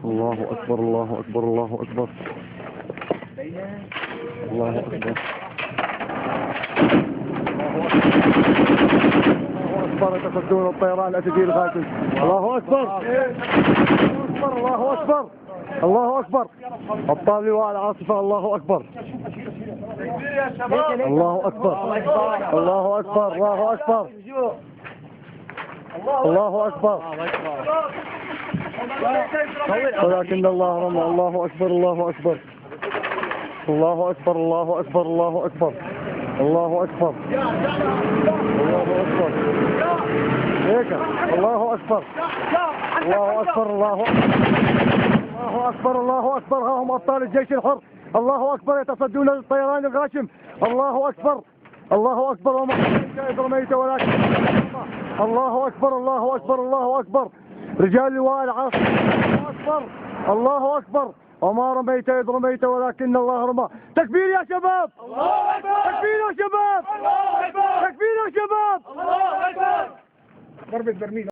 الله أكبر الله أكبر الله أكبر الله أكبر أكبر يتصدون الطيران لا تجي الغاكم. الله أكبر الله أكبر الله أكبر أبطال لواء العاصفة. الله أكبر الله أكبر الله أكبر الله أكبر الله أكبر ولكن الله رمى. الله أكبر الله أكبر الله أكبر الله أكبر الله أكبر الله أكبر الله أكبر هيك. الله أكبر الله أكبر الله أكبر الله أكبر. ها هم أبطال الجيش الحر. الله أكبر يتصدون الطيران الغاشم. الله أكبر الله أكبر وما رميت ولكن الله أكبر الله أكبر الله أكبر. رجال لواء العاصفة. الله أكبر الله أكبر وما رميت إذ رميت ولكن الله رمى. تكبير يا شباب. الله أكبر. تكبير يا شباب. الله أكبر. تكبير يا شباب. الله أكبر. ضربة برميل.